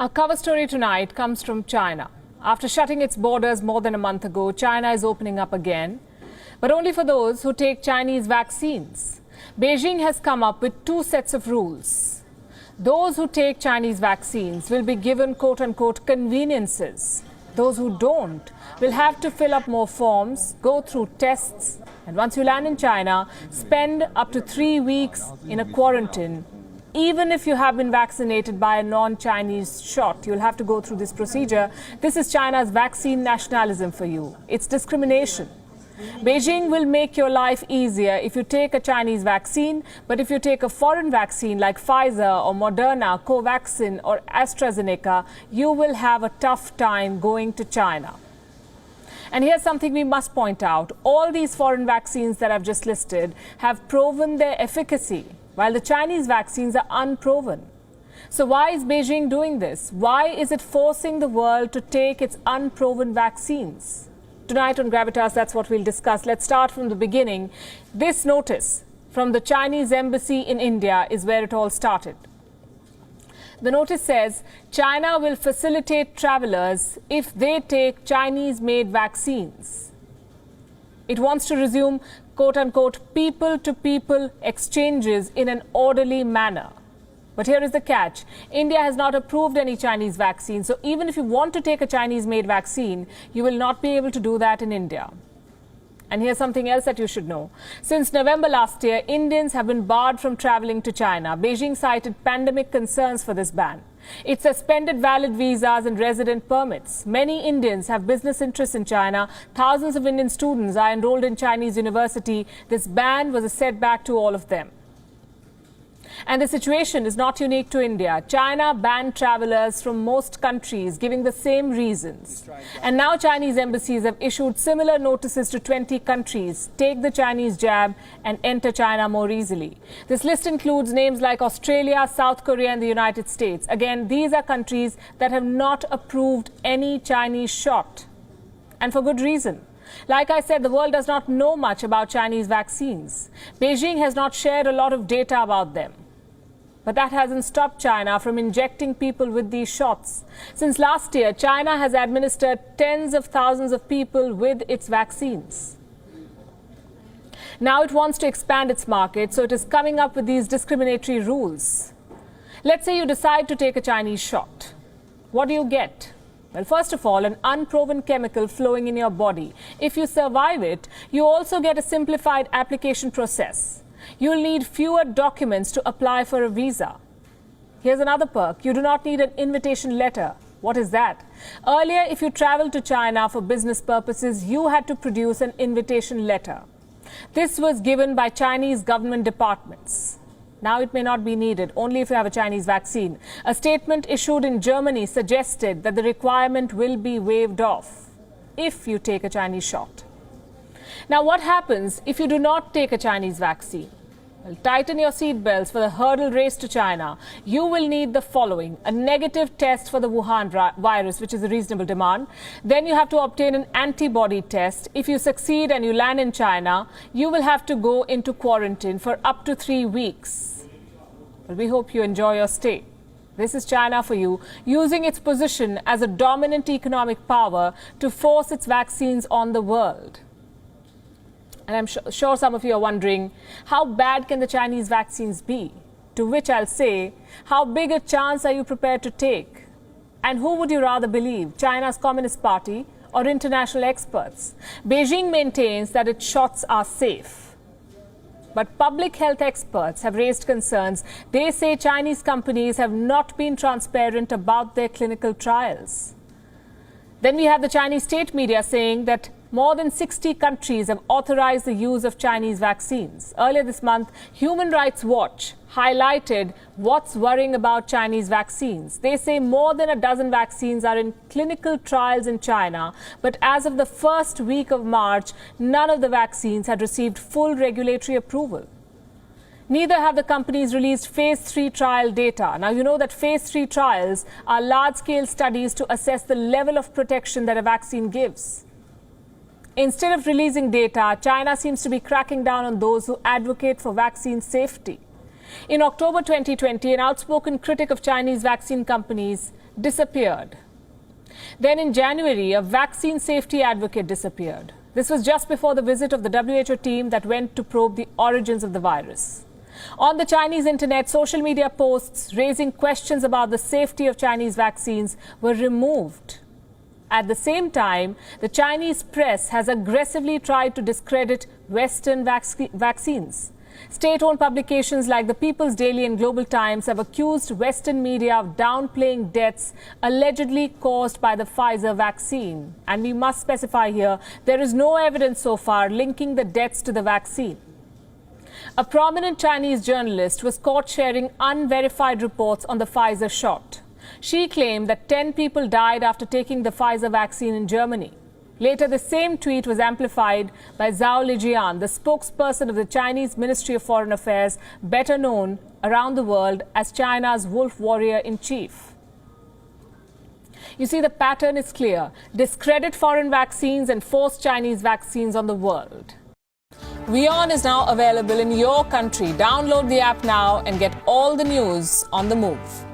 Our cover story tonight comes from China. After shutting its borders more than a month ago, China is opening up again, but only for those who take Chinese vaccines. Beijing has come up with two sets of rules. Those who take Chinese vaccines will be given quote-unquote conveniences. Those who don't will have to fill up more forms, go through tests, and once you land in China, spend up to 3 weeks in a quarantine. Even if you have been vaccinated by a non-Chinese shot, you'll have to go through this procedure. This is China's vaccine nationalism for you. It's discrimination. Beijing will make your life easier if you take a Chinese vaccine, but if you take a foreign vaccine like Pfizer or Moderna, Covaxin or AstraZeneca, you will have a tough time going to China. And here's something we must point out. All these foreign vaccines that I've just listed have proven their efficacy, while the Chinese vaccines are unproven. So why is Beijing doing this? Why is it forcing the world to take its unproven vaccines? Tonight on Gravitas, that's what we'll discuss. Let's start from the beginning. This notice from the Chinese embassy in India is where it all started. The notice says China will facilitate travelers if they take Chinese-made vaccines. It wants to resume quote-unquote people-to-people exchanges in an orderly manner. But here is the catch. India has not approved any Chinese vaccine. So even if you want to take a Chinese-made vaccine, you will not be able to do that in India. And here's something else that you should know. Since November last year, Indians have been barred from traveling to China. Beijing cited pandemic concerns for this ban. It suspended valid visas and resident permits. Many Indians have business interests in China. Thousands of Indian students are enrolled in Chinese university. This ban was a setback to all of them. And the situation is not unique to India. China banned travelers from most countries, giving the same reasons. And now Chinese embassies have issued similar notices to 20 countries. Take the Chinese jab and enter China more easily. This list includes names like Australia, South Korea and the United States. Again, these are countries that have not approved any Chinese shot. And for good reason. Like I said, the world does not know much about Chinese vaccines. Beijing has not shared a lot of data about them. But that hasn't stopped China from injecting people with these shots. Since last year, China has administered tens of thousands of people with its vaccines. Now it wants to expand its market, so it is coming up with these discriminatory rules. Let's say you decide to take a Chinese shot. What do you get? Well, first of all, an unproven chemical flowing in your body. If you survive it, you also get a simplified application process. You'll need fewer documents to apply for a visa. Here's another perk. You do not need an invitation letter. What is that? Earlier, if you traveled to China for business purposes, you had to produce an invitation letter. This was given by Chinese government departments. Now it may not be needed, only if you have a Chinese vaccine. A statement issued in Germany suggested that the requirement will be waived off if you take a Chinese shot. Now, what happens if you do not take a Chinese vaccine? Well, tighten your seatbelts for the hurdle race to China. You will need the following: a negative test for the Wuhan virus, which is a reasonable demand. Then you have to obtain an antibody test. If you succeed and you land in China, you will have to go into quarantine for up to 3 weeks. Well, we hope you enjoy your stay. This is China for you, using its position as a dominant economic power to force its vaccines on the world. And I'm sure some of you are wondering, how bad can the Chinese vaccines be? To which I'll say, how big a chance are you prepared to take? And who would you rather believe, China's Communist Party or international experts? Beijing maintains that its shots are safe. But public health experts have raised concerns. They say Chinese companies have not been transparent about their clinical trials. Then we have the Chinese state media saying that more than 60 countries have authorized the use of Chinese vaccines. Earlier this month, Human Rights Watch highlighted what's worrying about Chinese vaccines. They say more than a dozen vaccines are in clinical trials in China, but as of the first week of March, none of the vaccines had received full regulatory approval. Neither have the companies released phase 3 trial data. Now, you know that phase 3 trials are large-scale studies to assess the level of protection that a vaccine gives. Instead of releasing data, China seems to be cracking down on those who advocate for vaccine safety. In October 2020, an outspoken critic of Chinese vaccine companies disappeared. Then in January, a vaccine safety advocate disappeared. This was just before the visit of the WHO team that went to probe the origins of the virus. On the Chinese internet, social media posts raising questions about the safety of Chinese vaccines were removed. At the same time, the Chinese press has aggressively tried to discredit Western vaccines. State-owned publications like the People's Daily and Global Times have accused Western media of downplaying deaths allegedly caused by the Pfizer vaccine. And we must specify here, there is no evidence so far linking the deaths to the vaccine. A prominent Chinese journalist was caught sharing unverified reports on the Pfizer shot. She claimed that 10 people died after taking the Pfizer vaccine in Germany. Later, the same tweet was amplified by Zhao Lijian, the spokesperson of the Chinese Ministry of Foreign Affairs, better known around the world as China's wolf warrior-in-chief. You see, the pattern is clear. Discredit foreign vaccines and force Chinese vaccines on the world. WION is now available in your country. Download the app now and get all the news on the move.